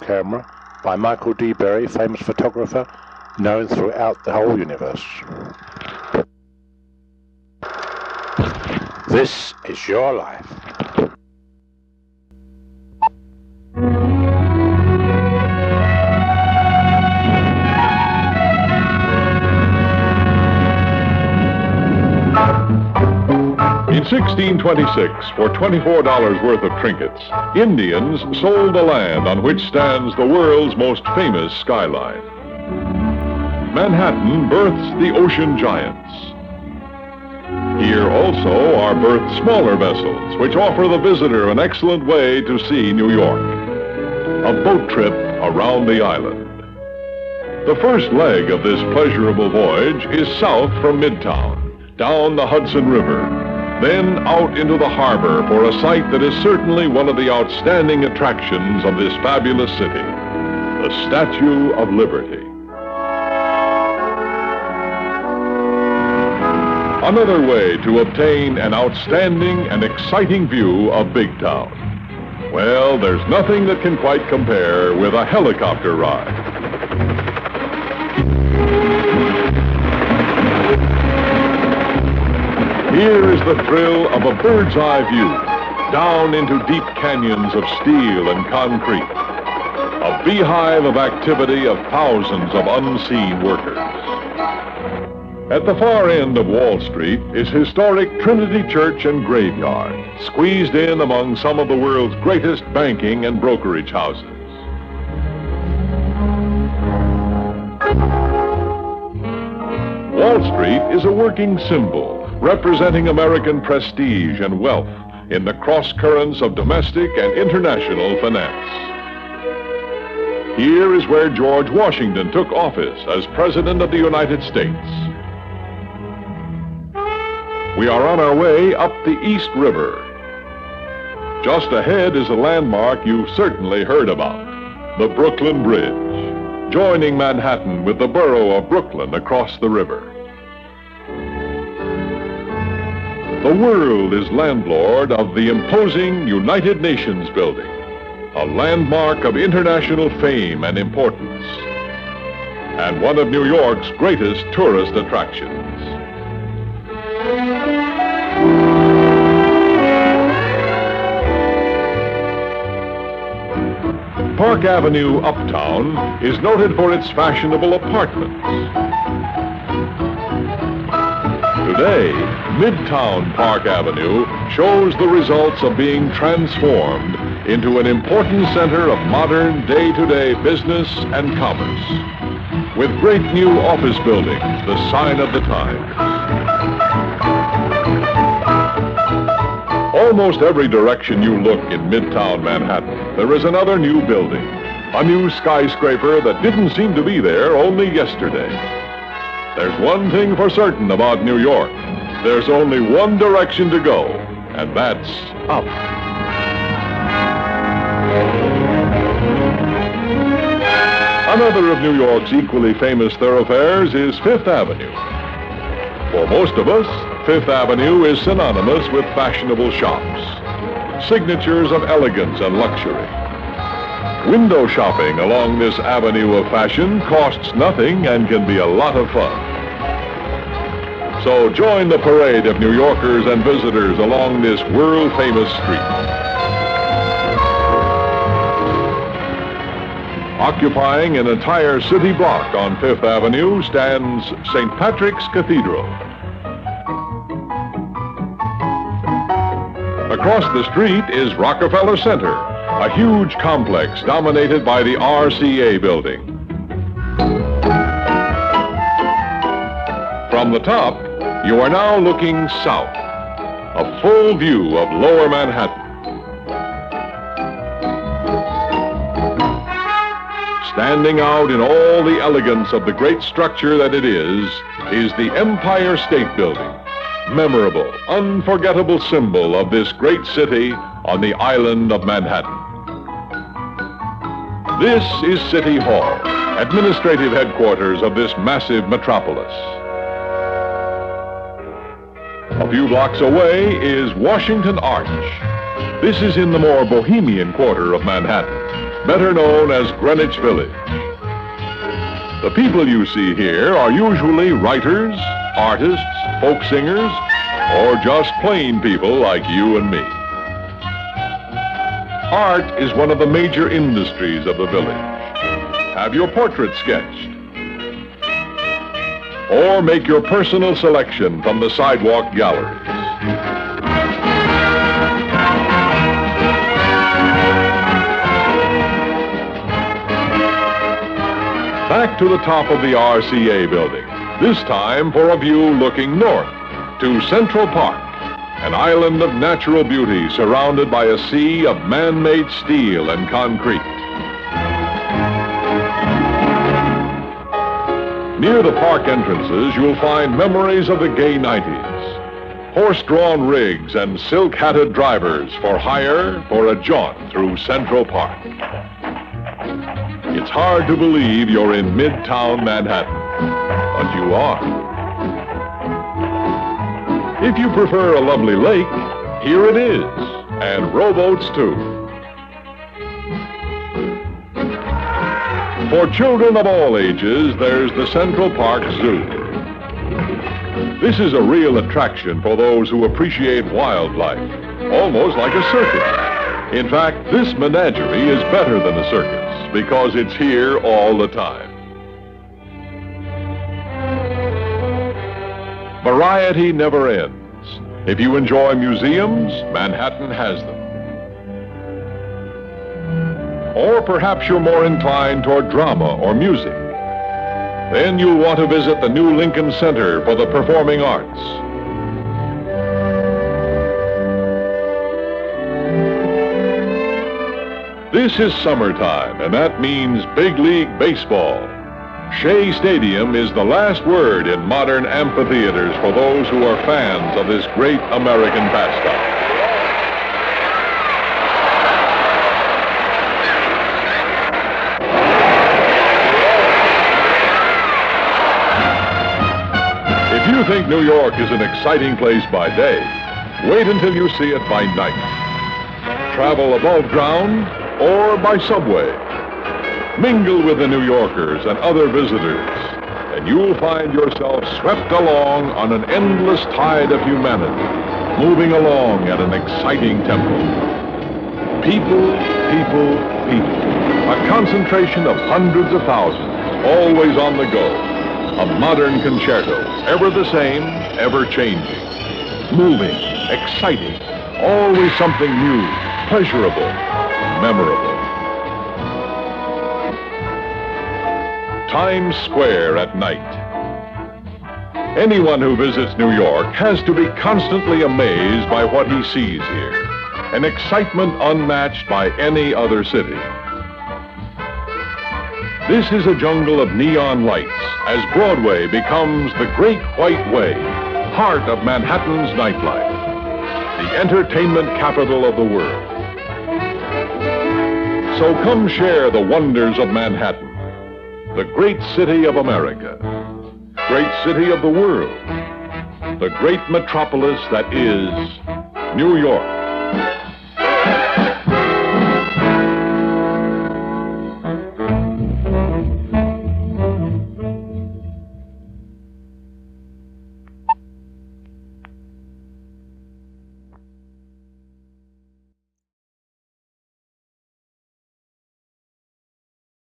camera by Michael D. Berry, famous photographer known throughout the whole universe. This is your life. In 1626, for $24 worth of trinkets, Indians sold the land on which stands the world's most famous skyline. Manhattan births the ocean giants. Here also are birthed smaller vessels, which offer the visitor an excellent way to see New York. A boat trip around the island. The first leg of this pleasurable voyage is south from Midtown, down the Hudson River, then out into the harbor for a sight that is certainly one of the outstanding attractions of this fabulous city, the Statue of Liberty. Another way to obtain an outstanding and exciting view of Big Town. Well, there's nothing that can quite compare with a helicopter ride. Here is the thrill of a bird's eye view, down into deep canyons of steel and concrete. A beehive of activity of thousands of unseen workers. At the far end of Wall Street is historic Trinity Church and Graveyard, squeezed in among some of the world's greatest banking and brokerage houses. Wall Street is a working symbol, representing American prestige and wealth in the cross-currents of domestic and international finance. Here is where George Washington took office as President of the United States. We are on our way up the East River. Just ahead is a landmark you've certainly heard about, the Brooklyn Bridge, joining Manhattan with the borough of Brooklyn across the river. The world is landlord of the imposing United Nations building, a landmark of international fame and importance, and one of New York's greatest tourist attractions. Park Avenue uptown is noted for its fashionable apartments. Today, Midtown Park Avenue shows the results of being transformed into an important center of modern day-to-day business and commerce, with great new office buildings, the sign of the times. Almost every direction you look in Midtown Manhattan, there is another new building, a new skyscraper that didn't seem to be there only yesterday. There's one thing for certain about New York. There's only one direction to go, and that's up. Another of New York's equally famous thoroughfares is Fifth Avenue. For most of us, Fifth Avenue is synonymous with fashionable shops, signatures of elegance and luxury. Window shopping along this avenue of fashion costs nothing and can be a lot of fun. So join the parade of New Yorkers and visitors along this world-famous street. Occupying an entire city block on Fifth Avenue stands St. Patrick's Cathedral. Across the street is Rockefeller Center, a huge complex dominated by the RCA building. From the top, you are now looking south, a full view of Lower Manhattan. Standing out in all the elegance of the great structure that it is the Empire State Building, memorable, unforgettable symbol of this great city on the island of Manhattan. This is City Hall, administrative headquarters of this massive metropolis. A few blocks away is Washington Arch. This is in the more bohemian quarter of Manhattan, better known as Greenwich Village. The people you see here are usually writers, artists, folk singers, or just plain people like you and me. Art is one of the major industries of the village. Have your portrait sketched, or make your personal selection from the sidewalk galleries. Back to the top of the RCA building, this time for a view looking north to Central Park, an island of natural beauty surrounded by a sea of man-made steel and concrete. Near the park entrances, you'll find memories of the gay 90s. Horse-drawn rigs and silk-hatted drivers for hire for a jaunt through Central Park. It's hard to believe you're in Midtown Manhattan, but you are. If you prefer a lovely lake, here it is, and rowboats too. For children of all ages, there's the Central Park Zoo. This is a real attraction for those who appreciate wildlife, almost like a circus. In fact, this menagerie is better than a circus because it's here all the time. Variety never ends. If you enjoy museums, Manhattan has them. Or perhaps you're more inclined toward drama or music. Then you'll want to visit the new Lincoln Center for the Performing Arts. This is summertime, and that means big league baseball. Shea Stadium is the last word in modern amphitheaters for those who are fans of this great American pastime. If you think New York is an exciting place by day, wait until you see it by night. Travel above ground or by subway. Mingle with the New Yorkers and other visitors, and you'll find yourself swept along on an endless tide of humanity, moving along at an exciting tempo. People, people, people. A concentration of hundreds of thousands, always on the go. A modern concerto, ever the same, ever changing. Moving, exciting, always something new, pleasurable, memorable. Times Square at night. Anyone who visits New York has to be constantly amazed by what he sees here. An excitement unmatched by any other city. This is a jungle of neon lights as Broadway becomes the Great White Way, heart of Manhattan's nightlife, the entertainment capital of the world. So come share the wonders of Manhattan, the great city of America, great city of the world, the great metropolis that is New York.